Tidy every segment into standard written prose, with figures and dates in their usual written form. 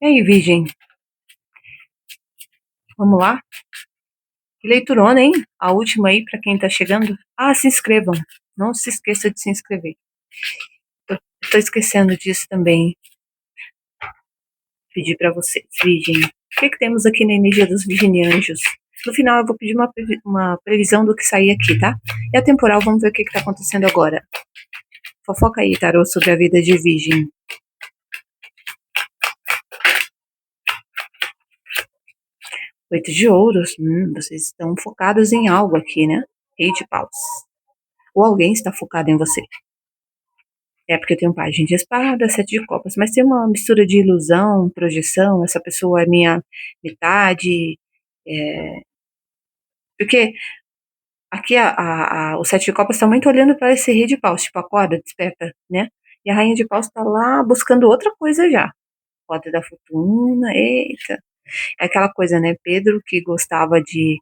E aí, Virgem, vamos lá? Que leiturona, hein? A última aí para quem tá chegando. Ah, se inscrevam. Não se esqueça de se inscrever. Tô esquecendo disso também. Pedir para vocês, Virgem. O que temos aqui na energia dos virginianjos? No final eu vou pedir uma previsão do que sair aqui, tá? E a temporal, vamos ver o que tá acontecendo agora. Fofoca aí, tarô, sobre a vida de Virgem. 8 de ouros. Vocês estão focados em algo aqui, né? Rei de paus. Ou alguém está focado em você. É porque eu tenho página de espada, 7 de copas, mas tem uma mistura de ilusão, projeção, essa pessoa é minha metade, é, porque aqui o 7 de copas está muito olhando para esse rei de paus, tipo, acorda, desperta, né? E a rainha de paus está lá buscando outra coisa já. Roda da fortuna, eita. É aquela coisa, né? Pedro que gostava de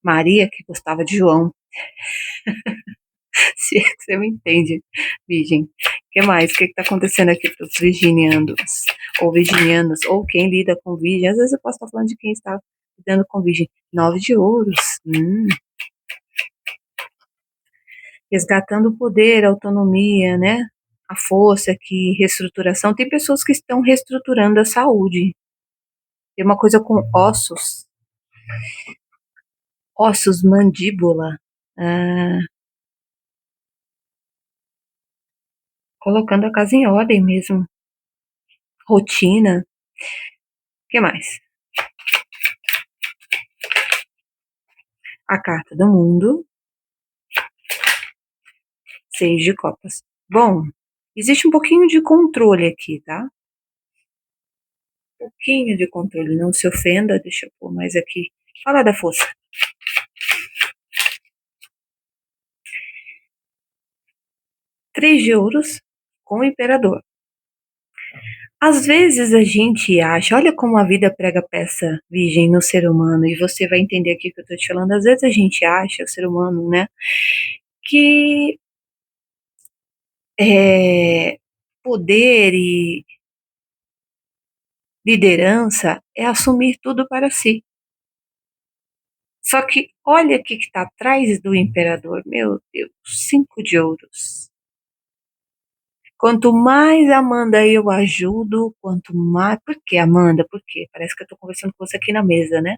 Maria, que gostava de João. Se é que você me entende, Virgem. O que mais? O que está acontecendo aqui para os virginianos? Ou virginianos, ou quem lida com virgem. Às vezes eu posso estar falando de quem está lidando com virgem. 9 de ouros. Resgatando o poder, a autonomia, né? A força aqui, reestruturação. Tem pessoas que estão reestruturando a saúde. Tem uma coisa com ossos. Ossos, mandíbula. Ah, colocando a casa em ordem mesmo. Rotina. O que mais? A carta do mundo. 6 de copas. Bom, existe um pouquinho de controle aqui, tá? Um pouquinho de controle. Não se ofenda, deixa eu pôr mais aqui. Fala da força. 3 de ouros com o imperador. Às vezes a gente acha, olha como a vida prega peça, Virgem, no ser humano, e você vai entender aqui o que eu tô te falando. Às vezes a gente acha, o ser humano, né, que poder e liderança é assumir tudo para si. Só que olha o que está atrás do imperador, meu Deus, 5 de ouros. Quanto mais, Amanda, eu ajudo, quanto mais. Por que, Amanda? Por quê? Parece que eu estou conversando com você aqui na mesa, né?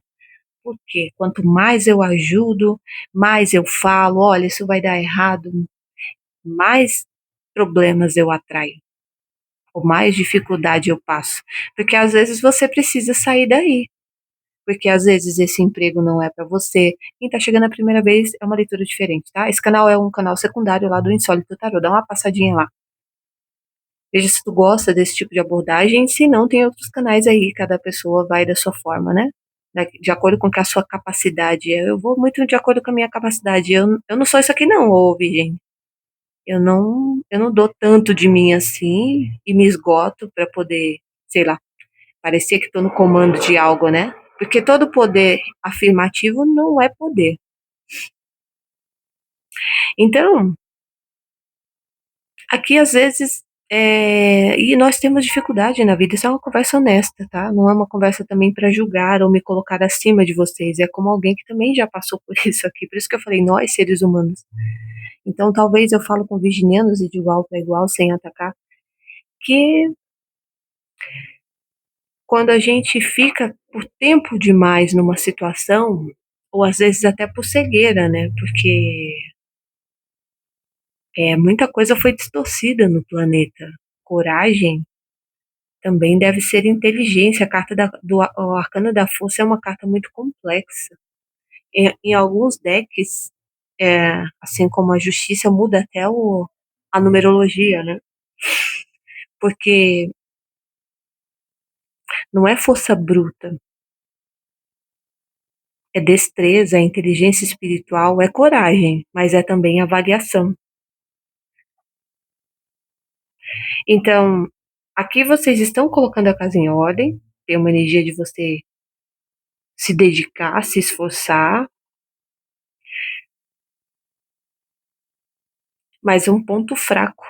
Por quê? Quanto mais eu ajudo, mais eu falo, olha, isso vai dar errado, mais problemas eu atraio, ou mais dificuldade eu passo. Porque às vezes você precisa sair daí. Porque às vezes esse emprego não é para você. Quem tá chegando a primeira vez é uma leitura diferente, tá? Esse canal é um canal secundário lá do Insólito Tarô. Dá uma passadinha lá. Veja se tu gosta desse tipo de abordagem. Se não, tem outros canais aí. Cada pessoa vai da sua forma, né? De acordo com que a sua capacidade é. Eu vou muito de acordo com a minha capacidade. Eu não sou isso aqui não, ô Virgem. Eu não dou tanto de mim assim e me esgoto para poder, sei lá, parecer que estou no comando de algo, né? Porque todo poder afirmativo não é poder. Então, aqui às vezes, e nós temos dificuldade na vida, isso é uma conversa honesta, tá? Não é uma conversa também para julgar ou me colocar acima de vocês, é como alguém que também já passou por isso aqui, por isso que eu falei, nós seres humanos. Então, talvez eu falo com virginianos e de igual para igual, sem atacar, que quando a gente fica por tempo demais numa situação, ou às vezes até por cegueira, né? Porque muita coisa foi distorcida no planeta. Coragem também deve ser inteligência. A carta o arcano da força é uma carta muito complexa. Em alguns decks, assim como a justiça, muda até a numerologia, né? Porque não é força bruta, é destreza, é inteligência espiritual, é coragem, mas é também avaliação. Então, aqui vocês estão colocando a casa em ordem, tem uma energia de você se dedicar, se esforçar, mas um ponto fraco.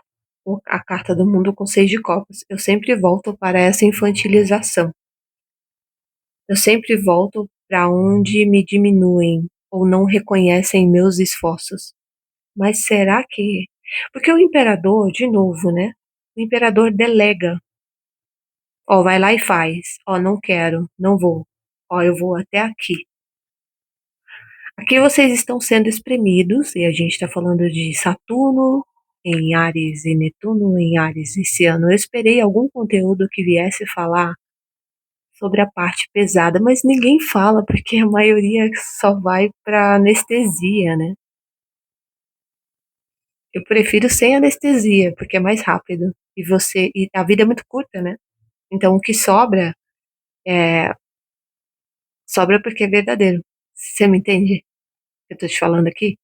a carta do mundo com 6 de copas. Eu sempre volto para essa infantilização. Eu sempre volto para onde me diminuem ou não reconhecem meus esforços. Mas será que porque o imperador, de novo, né, o imperador delega. Ó, vai lá e faz. Ó, não quero, não vou. Ó, eu vou até aqui. Aqui vocês estão sendo espremidos, e a gente está falando de Saturno em Áries e Netuno em Áries esse ano. Eu esperei algum conteúdo que viesse falar sobre a parte pesada, mas ninguém fala, porque a maioria só vai para anestesia, né? Eu prefiro sem anestesia, porque é mais rápido. E a vida é muito curta, né? Então o que sobra sobra porque é verdadeiro. Você me entende? Eu tô te falando aqui?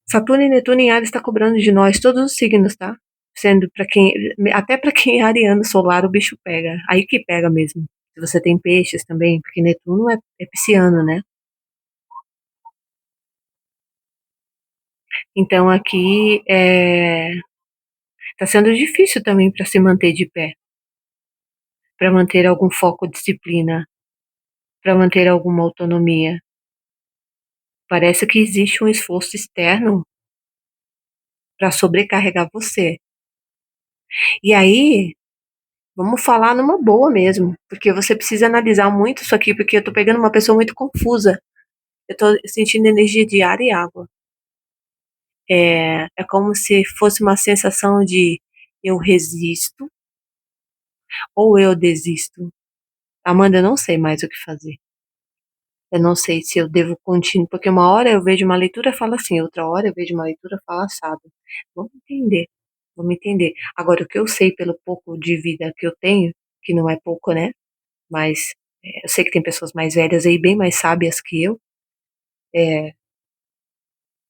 Saturno e Netuno em Ares está cobrando de nós todos os signos, tá? Sendo para quem, até para quem é ariano solar, o bicho pega. Aí que pega mesmo. Se você tem peixes também, porque Netuno é pisciano, né? Então aqui tá sendo difícil também para se manter de pé, para manter algum foco, disciplina, para manter alguma autonomia. Parece que existe um esforço externo para sobrecarregar você. E aí, vamos falar numa boa mesmo, porque você precisa analisar muito isso aqui, porque eu tô pegando uma pessoa muito confusa. Eu tô sentindo energia de ar e água. É como se fosse uma sensação de eu resisto ou eu desisto. Amanda, eu não sei mais o que fazer. Eu não sei se eu devo continuar, porque uma hora eu vejo uma leitura e fala assim, outra hora eu vejo uma leitura e fala assado. Vamos entender, vamos entender. Agora, o que eu sei pelo pouco de vida que eu tenho, que não é pouco, né? Mas eu sei que tem pessoas mais velhas aí, bem mais sábias que eu, é,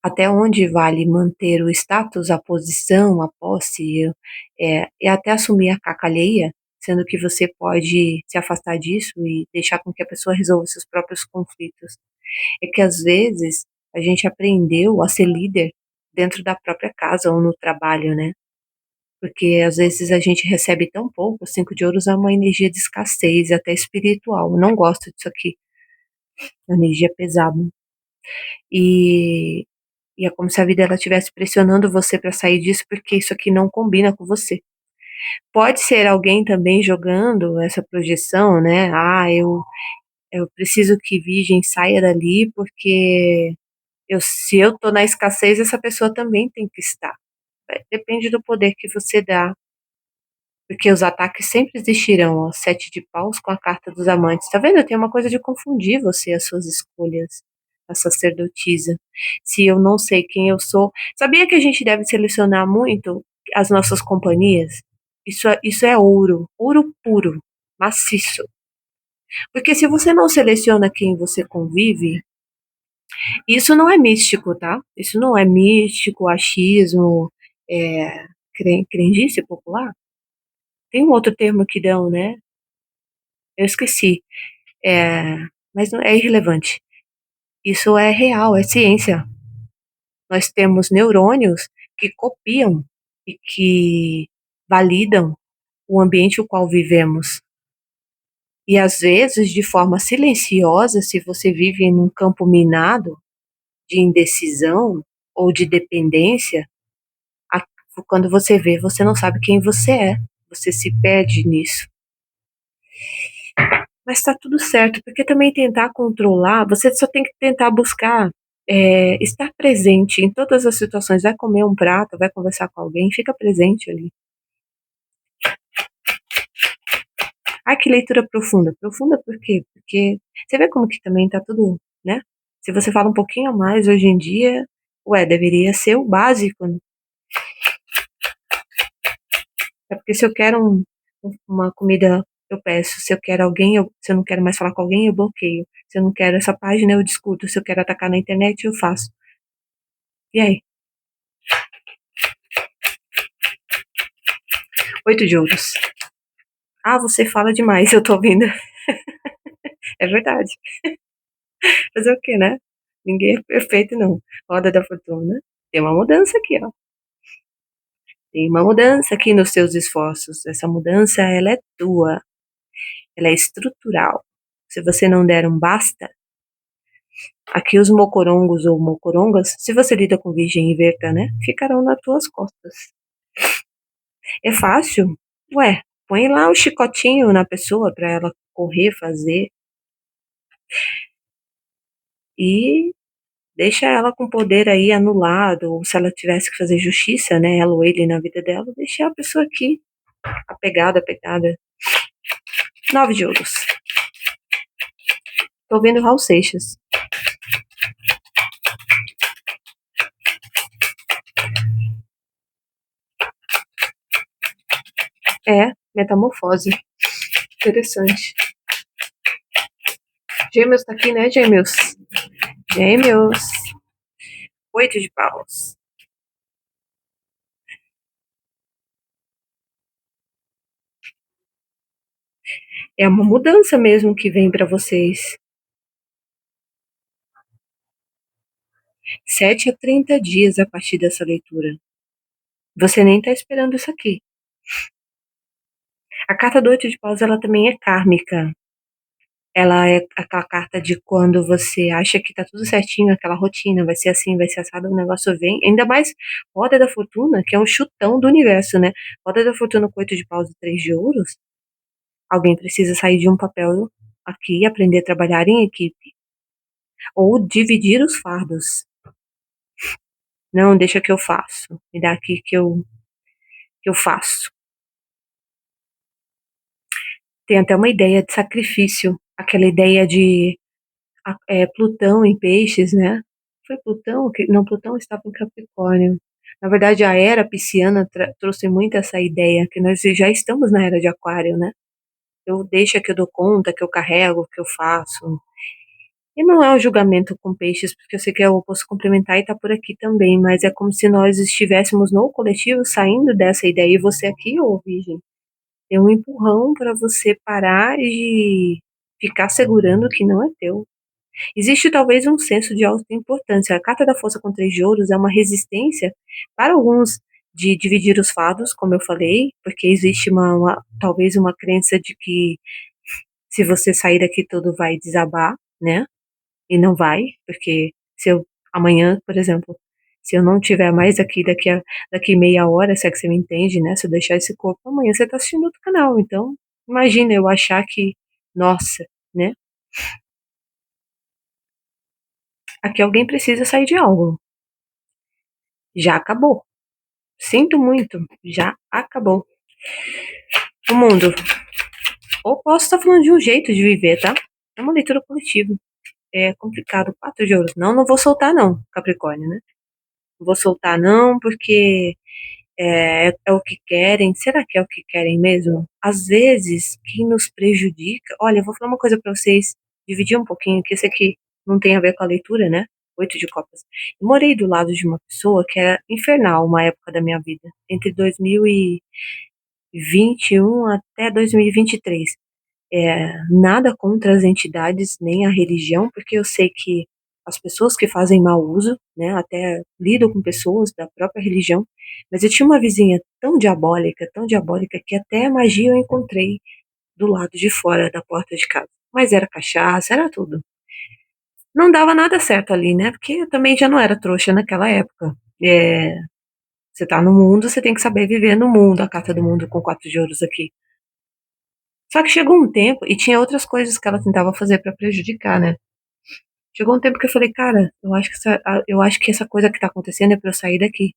até onde vale manter o status, a posição, a posse, e até assumir a caca alheia, sendo que você pode se afastar disso e deixar com que a pessoa resolva seus próprios conflitos. É que às vezes a gente aprendeu a ser líder dentro da própria casa ou no trabalho, né? Porque às vezes a gente recebe tão pouco, o 5 de ouros é uma energia de escassez, até espiritual. Eu não gosto disso aqui, é uma energia pesada. E, e é como se a vida ela estivesse pressionando você para sair disso, porque isso aqui não combina com você. Pode ser alguém também jogando essa projeção, né? Eu preciso que Virgem saia dali, porque se eu tô na escassez, essa pessoa também tem que estar. Depende do poder que você dá, porque os ataques sempre existirão, ó, 7 de paus com a carta dos amantes. Tá vendo? Tem uma coisa de confundir você, as suas escolhas, a sacerdotisa. Se eu não sei quem eu sou. Sabia que a gente deve selecionar muito as nossas companhias? Isso é ouro, ouro puro, maciço. Porque se você não seleciona quem você convive, isso não é místico, tá? Isso não é místico, achismo, crendice popular. Tem um outro termo que dão, né? Eu esqueci. É, mas não é irrelevante. Isso é real, é ciência. Nós temos neurônios que copiam e que validam o ambiente no qual vivemos. E às vezes, de forma silenciosa, se você vive em um campo minado de indecisão ou de dependência, a- quando você vê, você não sabe quem você é. Você se perde nisso. Mas está tudo certo, porque também tentar controlar, você só tem que tentar buscar estar presente em todas as situações. Vai comer um prato, vai conversar com alguém, fica presente ali. Ah, que leitura profunda. Profunda por quê? Porque você vê como que também tá tudo, né? Se você fala um pouquinho a mais hoje em dia, ué, deveria ser o básico, né? É porque se eu quero uma comida, eu peço. Se eu quero alguém, se eu não quero mais falar com alguém, eu bloqueio. Se eu não quero essa página, eu discuto. Se eu quero atacar na internet, eu faço. E aí? 8 de ouros. Ah, você fala demais, eu tô ouvindo. É verdade. Fazer o quê, né? Ninguém é perfeito, não. Roda da fortuna. Tem uma mudança aqui, ó. Tem uma mudança aqui nos seus esforços. Essa mudança, ela é tua, ela é estrutural. Se você não der um basta, aqui os mocorongos ou mocorongas, se você lida com virgem e verta, né, ficarão nas tuas costas. É fácil? Ué, põe lá o chicotinho na pessoa para ela correr, fazer e deixa ela com poder aí anulado, ou se ela tivesse que fazer justiça, né, ela ou ele na vida dela, deixa a pessoa aqui, apegada, apegada. 9 de ouros. Tô vendo Raul Seixas. É, metamorfose. Interessante. Gêmeos tá aqui, né, Gêmeos? Gêmeos. 8 de paus. É uma mudança mesmo que vem para vocês. 7 a 30 dias a partir dessa leitura. Você nem tá esperando isso aqui. A carta do 8 de paus, ela também é kármica. Ela é aquela carta de quando você acha que tá tudo certinho, aquela rotina, vai ser assim, vai ser assado, o negócio vem. Ainda mais Roda da Fortuna, que é um chutão do universo, né? Roda da Fortuna com 8 de paus e 3 de ouros. Alguém precisa sair de um papel aqui e aprender a trabalhar em equipe. Ou dividir os fardos. Não, deixa que eu faço. Me dá aqui que eu faço. Tem até uma ideia de sacrifício. Aquela ideia de Plutão em peixes, né? Foi Plutão? Não, Plutão estava em Capricórnio. Na verdade, a era pisciana trouxe muito essa ideia, que nós já estamos na era de Aquário, né? Eu deixo que eu dou conta, que eu carrego, que eu faço. E não é um julgamento com peixes, porque eu sei que é o oposto complementar e tá por aqui também, mas é como se nós estivéssemos no coletivo saindo dessa ideia. E você aqui, ô Virgem, tem um empurrão para você parar de ficar segurando o que não é teu. Existe talvez um senso de alta importância. A carta da força com 3 de ouros é uma resistência para alguns de dividir os fardos, como eu falei, porque existe talvez uma crença de que se você sair daqui tudo vai desabar, né? E não vai, porque se eu amanhã, por exemplo, se eu não tiver mais aqui daqui meia hora, se é que você me entende, né? Se eu deixar esse corpo amanhã, você tá assistindo outro canal. Então, imagina eu achar que, nossa, né? Aqui alguém precisa sair de algo. Já acabou. Sinto muito, já acabou. O mundo. Ou posso estar falando de um jeito de viver, tá? É uma leitura coletiva. É complicado. 4 de ouros. Não, não vou soltar não, Capricórnio, né? Não vou soltar não, porque é o que querem. Será que é o que querem mesmo? Às vezes, quem nos prejudica. Olha, eu vou falar uma coisa pra vocês. Dividir um pouquinho, que esse aqui não tem a ver com a leitura, né? 8 de copas. Eu morei do lado de uma pessoa que era infernal uma época da minha vida. Entre 2021 até 2023. Nada contra as entidades nem a religião, porque eu sei que as pessoas que fazem mau uso, né, até lido com pessoas da própria religião, mas eu tinha uma vizinha tão diabólica, que até magia eu encontrei do lado de fora da porta de casa. Mas era cachaça, era tudo. Não dava nada certo ali, né, porque eu também já não era trouxa naquela época. Você tá no mundo, você tem que saber viver no mundo, a carta do mundo com 4 de ouros aqui. Só que chegou um tempo, e tinha outras coisas que ela tentava fazer pra prejudicar, né? Chegou um tempo que eu falei, cara, eu acho que essa coisa que tá acontecendo é pra eu sair daqui.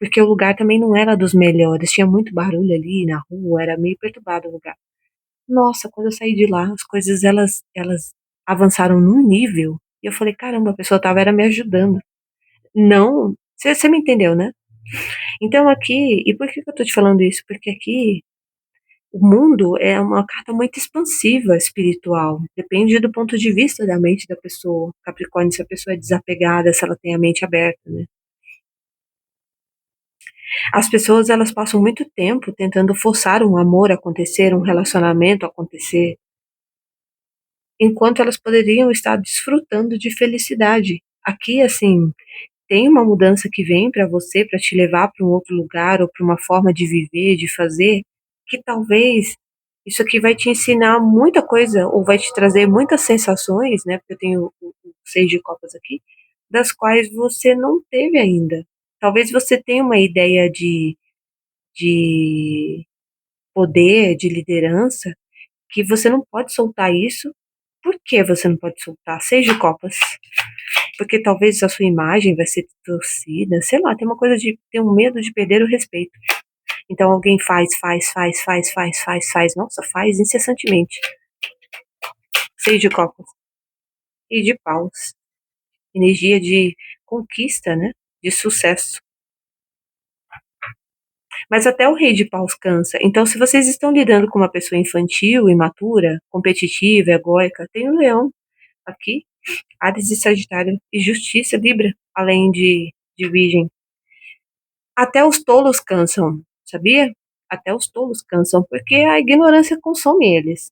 Porque o lugar também não era dos melhores, tinha muito barulho ali na rua, era meio perturbado o lugar. Nossa, quando eu saí de lá, as coisas elas avançaram num nível, e eu falei, caramba, a pessoa tava era me ajudando. Não, você me entendeu, né? Então aqui, e por que que eu tô te falando isso? Porque aqui o mundo é uma carta muito expansiva espiritual. Depende do ponto de vista da mente da pessoa. Capricórnio, se a pessoa é desapegada, se ela tem a mente aberta, né? As pessoas, elas passam muito tempo tentando forçar um amor a acontecer, um relacionamento a acontecer, enquanto elas poderiam estar desfrutando de felicidade. Aqui, assim, tem uma mudança que vem para você, para te levar para um outro lugar ou para uma forma de viver, de fazer, que talvez isso aqui vai te ensinar muita coisa ou vai te trazer muitas sensações, né, porque eu tenho o 6 de copas aqui, das quais você não teve ainda. Talvez você tenha uma ideia de poder, de liderança, que você não pode soltar isso. Por que você não pode soltar? 6 de copas. Porque talvez a sua imagem vai ser torcida, sei lá, tem uma coisa de ter um medo de perder o respeito. Então alguém faz, nossa, faz incessantemente. 6 de copas. E de paus. Energia de conquista, né? De sucesso. Mas até o rei de paus cansa. Então, se vocês estão lidando com uma pessoa infantil, imatura, competitiva, egóica, tem o leão aqui, Áries e Sagitário, e Justiça, Libra, além de Virgem. Até os tolos cansam, sabia? Até os tolos cansam, porque a ignorância consome eles.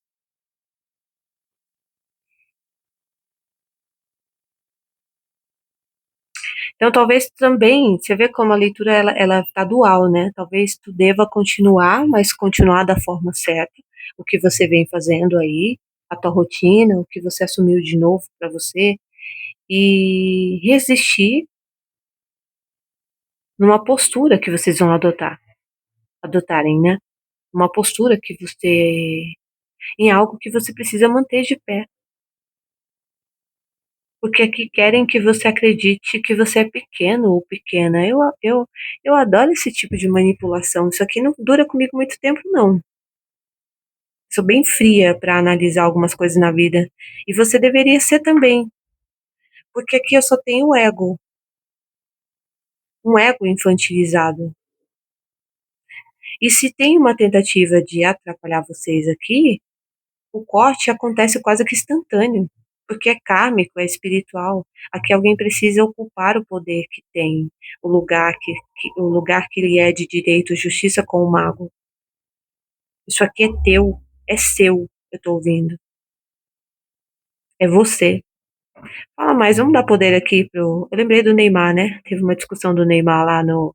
Então, talvez também, você vê como a leitura ela tá dual, né? Talvez tu deva continuar, mas continuar da forma certa, o que você vem fazendo aí, a tua rotina, o que você assumiu de novo para você, e resistir numa postura que vocês vão adotarem, né? Uma postura que você, em algo que você precisa manter de pé. Porque aqui querem que você acredite que você é pequeno ou pequena. Eu adoro esse tipo de manipulação. Isso aqui não dura comigo muito tempo, não. Sou bem fria para analisar algumas coisas na vida. E você deveria ser também. Porque aqui eu só tenho ego. Um ego infantilizado. E se tem uma tentativa de atrapalhar vocês aqui, o corte acontece quase que instantâneo, porque é kármico, é espiritual. Aqui alguém precisa ocupar o poder que tem, o lugar que lhe é de direito, justiça com o mago. Isso aqui é teu, é seu, eu tô ouvindo. É você. Fala mais, vamos dar poder aqui pro. Eu lembrei do Neymar, né? Teve uma discussão do Neymar lá no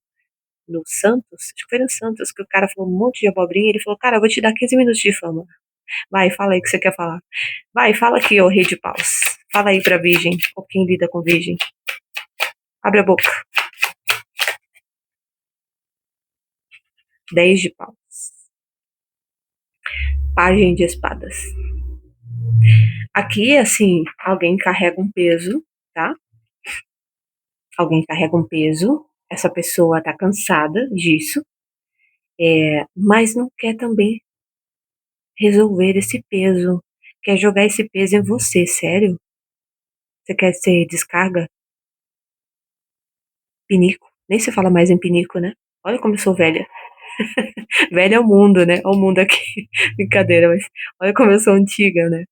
Santos, acho que foi no Santos, que o cara falou um monte de abobrinha, e ele falou, cara, eu vou te dar 15 minutos de fama. Vai, fala aí o que você quer falar. Vai, fala aqui, ô rei de paus. Fala aí pra virgem, ou quem lida com virgem. Abre a boca. 10 de paus. Pagem de espadas. Aqui, assim, alguém carrega um peso, tá? Alguém carrega um peso. Essa pessoa tá cansada disso, mas não quer também resolver esse peso. Quer jogar esse peso em você, sério? Você quer ser descarga? Pinico. Nem se fala mais em pinico, né? Olha como eu sou velha. Velha é o mundo, né? Olha o mundo aqui. Brincadeira, mas olha como eu sou antiga, né?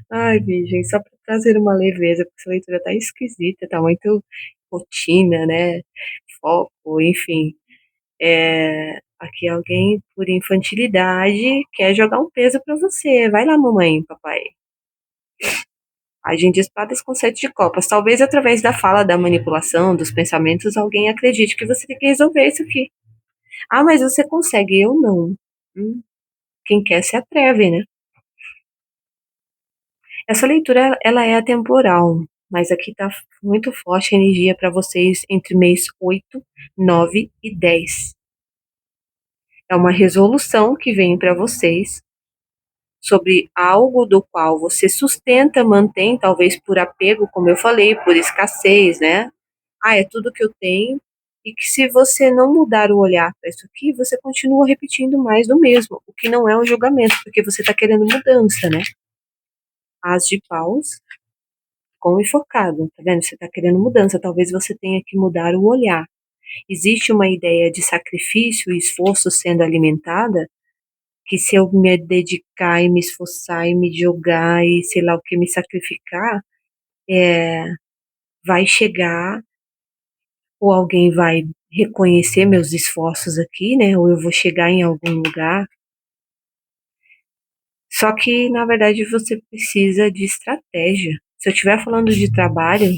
Ai, virgem, só pra trazer uma leveza, porque essa leitura tá esquisita, tá muito rotina, né? Foco, enfim. Aqui alguém, por infantilidade, quer jogar um peso pra você. Vai lá, mamãe, papai. Agem de espadas com 7 de copas. Talvez através da fala, da manipulação, dos pensamentos, alguém acredite que você tem que resolver isso aqui. Ah, mas você consegue, eu não. Quem quer se atreve, né? Essa leitura ela é atemporal, mas aqui tá muito forte a energia para vocês entre mês 8, 9 e 10. É uma resolução que vem para vocês sobre algo do qual você sustenta, mantém, talvez por apego, como eu falei, por escassez, né? Ah, é tudo que eu tenho. E que se você não mudar o olhar para isso aqui, você continua repetindo mais do mesmo, o que não é um julgamento, porque você está querendo mudança, né? As de paus com e focado, tá vendo? Você está querendo mudança, talvez você tenha que mudar o olhar. Existe uma ideia de sacrifício e esforço sendo alimentada, que se eu me dedicar e me esforçar e me jogar e sei lá o que, me sacrificar, vai chegar, ou alguém vai reconhecer meus esforços aqui, né? Ou eu vou chegar em algum lugar. Só que, na verdade, você precisa de estratégia. Se eu estiver falando de trabalho,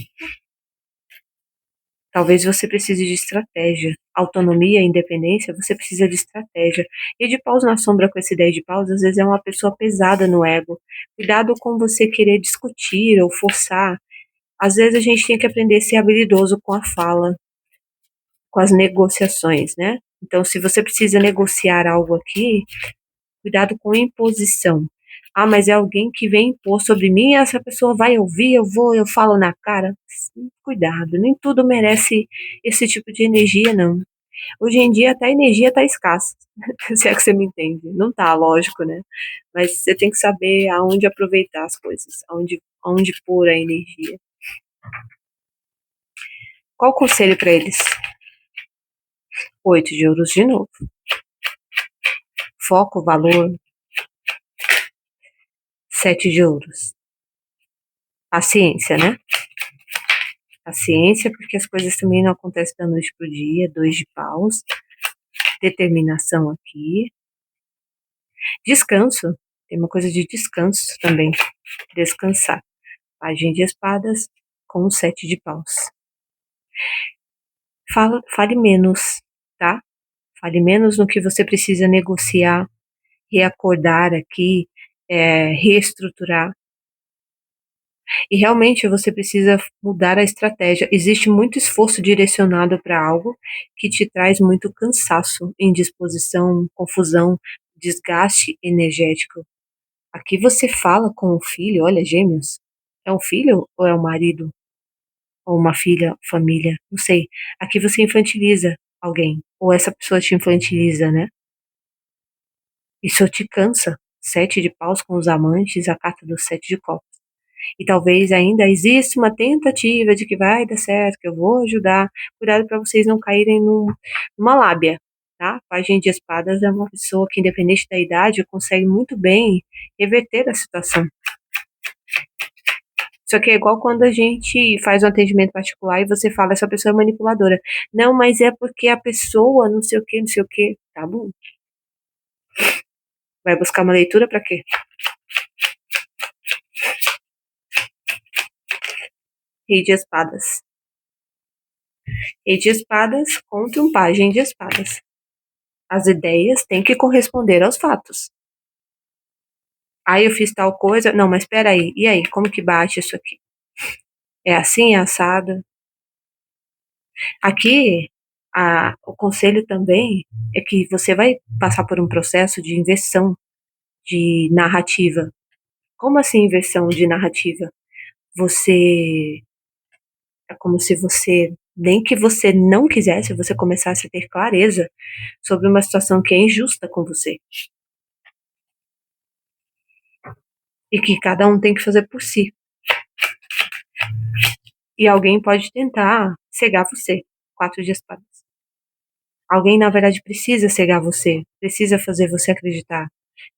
talvez você precise de estratégia. Autonomia, independência, você precisa de estratégia. E de pausa na sombra com essa ideia de pausa, às vezes é uma pessoa pesada no ego. Cuidado com você querer discutir ou forçar. Às vezes a gente tem que aprender a ser habilidoso com a fala, com as negociações, né? Então, se você precisa negociar algo aqui, cuidado com imposição. Ah, mas é alguém que vem impor sobre mim, essa pessoa vai ouvir, eu falo na cara. Cuidado, nem tudo merece esse tipo de energia, não. Hoje em dia até a energia tá escassa, se é que você me entende. Não tá, lógico, né? Mas você tem que saber aonde aproveitar as coisas, aonde pôr a energia. Qual o conselho para eles? 8 de ouros de novo. Foco, valor, 7 de ouros. Paciência, né? Paciência, porque as coisas também não acontecem da noite pro dia. 2 de paus. Determinação aqui. Descanso. Tem uma coisa de descanso também. Descansar. Página de espadas com o 7 de paus. Fale menos, tá? Fale menos no que você precisa negociar, reacordar aqui, reestruturar. E realmente você precisa mudar a estratégia. Existe muito esforço direcionado para algo que te traz muito cansaço, indisposição, confusão, desgaste energético. Aqui você fala com o filho, olha, gêmeos. É um filho ou é um marido? Ou uma filha, família? Não sei. Aqui você infantiliza alguém. Ou essa pessoa te infantiliza, né? Isso te cansa. 7 de paus com os amantes, a carta do 7 de copas. E talvez ainda exista uma tentativa de que vai dar certo, que eu vou ajudar. Cuidado para vocês não caírem numa lábia, tá? Página de espadas é uma pessoa que, independente da idade, consegue muito bem reverter a situação. Só que é igual quando a gente faz um atendimento particular e você fala, essa pessoa é manipuladora. Não, mas é porque a pessoa não sei o que, não sei o que. Tá bom. Vai buscar uma leitura para quê? Rei de espadas. Rei de espadas contra um pajem de espadas. As ideias têm que corresponder aos fatos. Aí eu fiz tal coisa. Não, mas espera aí. E aí, como que bate isso aqui? É assim, é assado? Aqui, o conselho também é que você vai passar por um processo de inversão de narrativa. Como assim inversão de narrativa? Você é como se você, nem que você não quisesse, você começasse a ter clareza sobre uma situação que é injusta com você. E que cada um tem que fazer por si. E alguém pode tentar cegar você. 4 de espadas. Alguém, na verdade, precisa cegar você. Precisa fazer você acreditar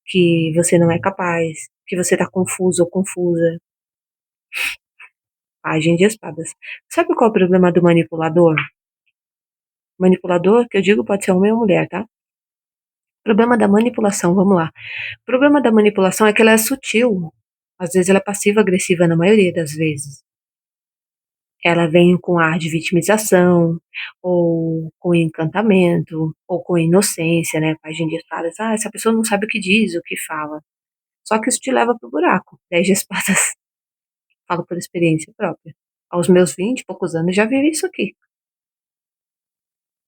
que você não é capaz, que você tá confuso ou confusa. Página de espadas. Sabe qual é o problema do manipulador? Manipulador, que eu digo, pode ser homem ou mulher, tá? Problema da manipulação, vamos lá. O problema da manipulação é que ela é sutil. Às vezes ela é passiva-agressiva, na maioria das vezes. Ela vem com ar de vitimização, ou com encantamento, ou com inocência, né? Página de espadas. Ah, essa pessoa não sabe o que diz, o que fala. Só que isso te leva pro buraco. 10 de espadas. Falo por experiência própria. Aos meus 20 e poucos anos já vivi isso aqui.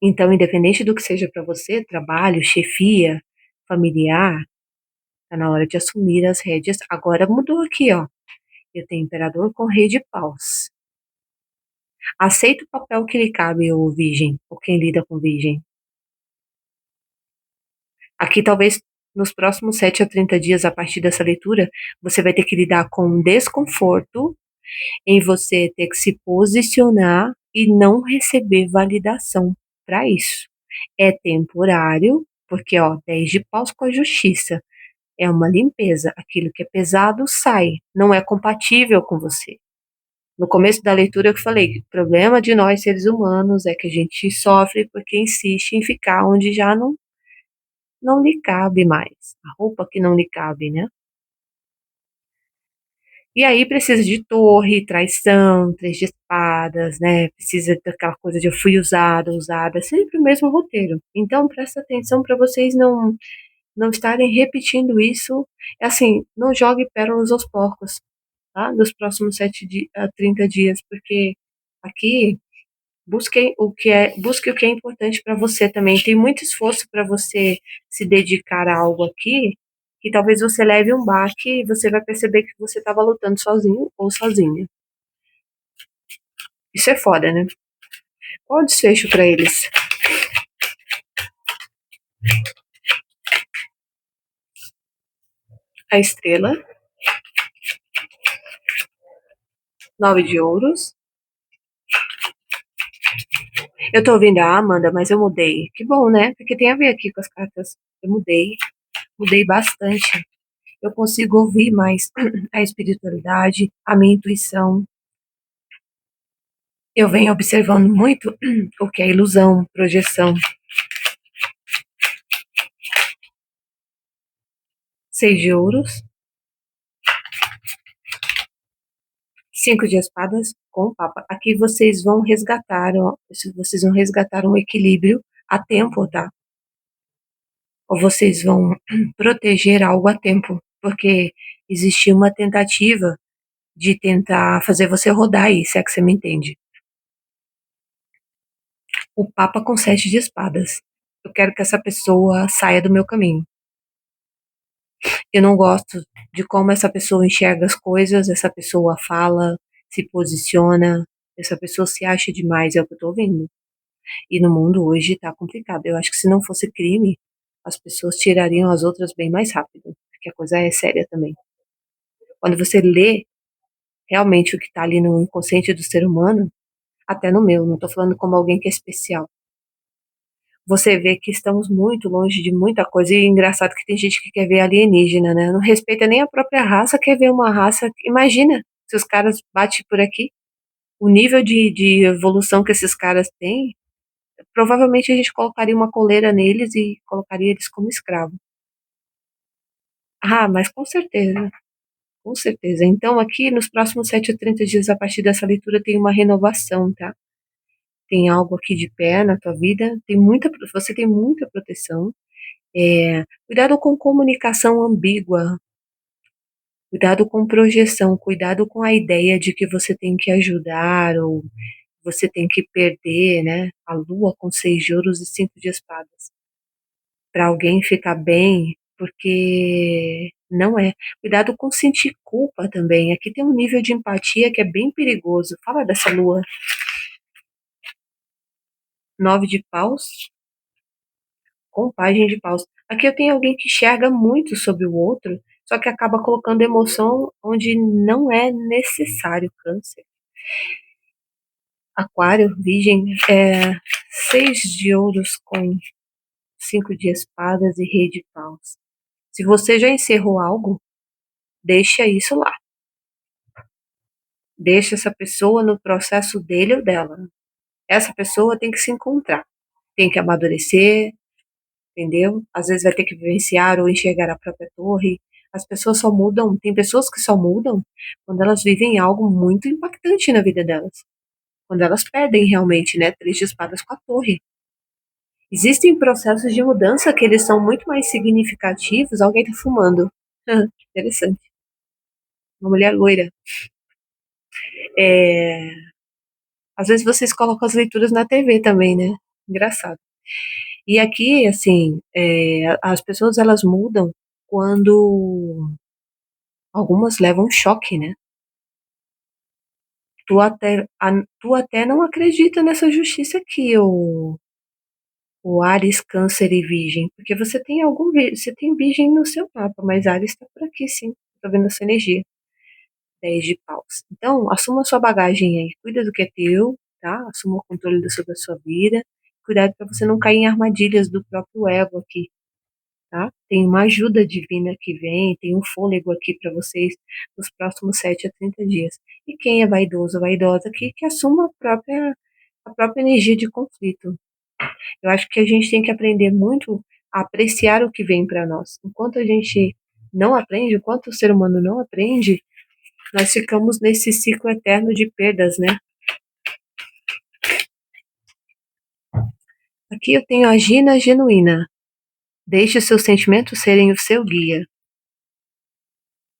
Então, independente do que seja para você, trabalho, chefia, familiar, tá na hora de assumir as rédeas. Agora mudou aqui, ó. Eu tenho imperador com rei de paus. Aceita o papel que lhe cabe, ô virgem, ou quem lida com virgem. Aqui, talvez, nos próximos 7 a 30 dias, a partir dessa leitura, você vai ter que lidar com um desconforto em você ter que se posicionar e não receber validação para isso. É temporário, porque, ó, 10 de paus com a justiça. É uma limpeza. Aquilo que é pesado sai. Não é compatível com você. No começo da leitura eu falei, o problema de nós seres humanos é que a gente sofre porque insiste em ficar onde já não lhe cabe mais. A roupa que não lhe cabe, né? E aí precisa de torre, traição, três de espadas, né? Precisa daquela coisa de eu fui usada, usada, sempre o mesmo roteiro. Então presta atenção para vocês não estarem repetindo isso. É assim, não jogue pérolas aos porcos, tá? Nos próximos 30 dias, porque aqui busque o que é importante para você também. Tem muito esforço para você se dedicar a algo aqui, que talvez você leve um baque e você vai perceber que você estava lutando sozinho ou sozinha. Isso é foda, né? Qual o desfecho para eles? A estrela, 9 de ouros. Eu tô ouvindo a Amanda, mas eu mudei. Que bom, né? Porque tem a ver aqui com as cartas. Eu mudei bastante. Eu consigo ouvir mais a espiritualidade, a minha intuição. Eu venho observando muito o que é ilusão, projeção. 6 de ouros, 5 de espadas com o Papa. Aqui vocês vão resgatar um equilíbrio a tempo, tá? Ou vocês vão proteger algo a tempo, porque existiu uma tentativa de tentar fazer você rodar aí, se é que você me entende. O Papa com 7 de espadas. Eu quero que essa pessoa saia do meu caminho. Eu não gosto de como essa pessoa enxerga as coisas, essa pessoa fala, se posiciona, essa pessoa se acha demais, é o que eu tô vendo. E no mundo hoje tá complicado. Eu acho que se não fosse crime, as pessoas tirariam as outras bem mais rápido, porque a coisa é séria também. Quando você lê realmente o que tá ali no inconsciente do ser humano, até no meu, não tô falando como alguém que é especial. Você vê que estamos muito longe de muita coisa. E é engraçado que tem gente que quer ver alienígena, né? Não respeita nem a própria raça, quer ver uma raça. Imagina se os caras batem por aqui. O nível de evolução que esses caras têm, provavelmente a gente colocaria uma coleira neles e colocaria eles como escravo. Ah, mas com certeza, com certeza. Então, aqui nos próximos 7 a 30 dias, a partir dessa leitura, tem uma renovação, tá? Tem algo aqui de pé na tua vida, você tem muita proteção. Cuidado com comunicação ambígua, cuidado com projeção, cuidado com a ideia de que você tem que ajudar ou você tem que perder, né? A lua com 6 de ouros e 5 de espadas. Para alguém ficar bem, porque não é. Cuidado com sentir culpa também. Aqui tem um nível de empatia que é bem perigoso. Fala dessa lua. 9 de paus com página de paus. Aqui eu tenho alguém que enxerga muito sobre o outro, só que acaba colocando emoção onde não é necessário. Câncer, aquário, virgem, 6 de ouros com 5 de espadas e rei de paus. Se você já encerrou algo, deixa isso lá. Deixa essa pessoa no processo dele ou dela. Essa pessoa tem que se encontrar, tem que amadurecer, entendeu? Às vezes vai ter que vivenciar ou enxergar a própria torre. As pessoas só mudam, tem pessoas que só mudam quando elas vivem algo muito impactante na vida delas. Quando elas perdem realmente, né? 3 de espadas com a torre. Existem processos de mudança que eles são muito mais significativos. Alguém tá fumando. Interessante. Uma mulher loira. É, às vezes vocês colocam as leituras na TV também, né? Engraçado. E aqui, assim, as pessoas elas mudam quando algumas levam choque, né? Tu até não acredita nessa justiça aqui, o Áries, Câncer e Virgem, porque você tem Virgem no seu mapa, mas Áries está por aqui, sim. Tô vendo essa energia. 10 de paus. Então, assuma sua bagagem aí, cuida do que é teu, tá? Assuma o controle sobre a sua vida. Cuidado para você não cair em armadilhas do próprio ego aqui, tá? Tem uma ajuda divina que vem, tem um fôlego aqui para vocês nos próximos 7 a 30 dias. E quem é vaidoso, vaidosa aqui, que assuma a própria energia de conflito. Eu acho que a gente tem que aprender muito a apreciar o que vem para nós. Enquanto a gente não aprende, enquanto o ser humano não aprende, Nós ficamos nesse ciclo eterno de perdas, né? Aqui eu tenho a Gina genuína. Deixe os seus sentimentos serem o seu guia.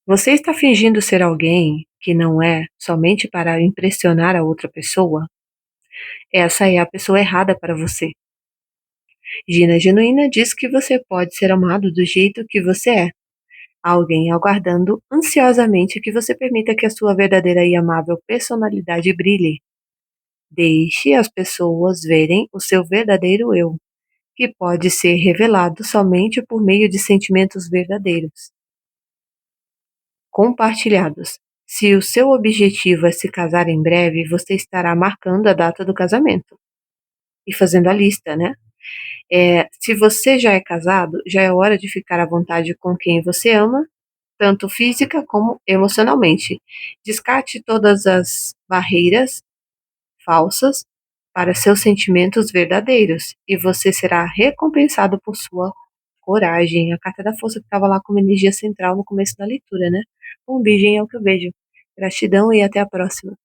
Você está fingindo ser alguém que não é somente para impressionar a outra pessoa? Essa é a pessoa errada para você. Gina genuína diz que você pode ser amado do jeito que você é. Alguém aguardando ansiosamente que você permita que a sua verdadeira e amável personalidade brilhe. Deixe as pessoas verem o seu verdadeiro eu, que pode ser revelado somente por meio de sentimentos verdadeiros, compartilhados. Se o seu objetivo é se casar em breve, você estará marcando a data do casamento e fazendo a lista, né? Se você já é casado, já é hora de ficar à vontade com quem você ama, tanto física como emocionalmente. Descarte todas as barreiras falsas para seus sentimentos verdadeiros e você será recompensado por sua coragem. A carta da força que estava lá como energia central no começo da leitura, né? Um beijo é o que eu vejo. Gratidão e até a próxima.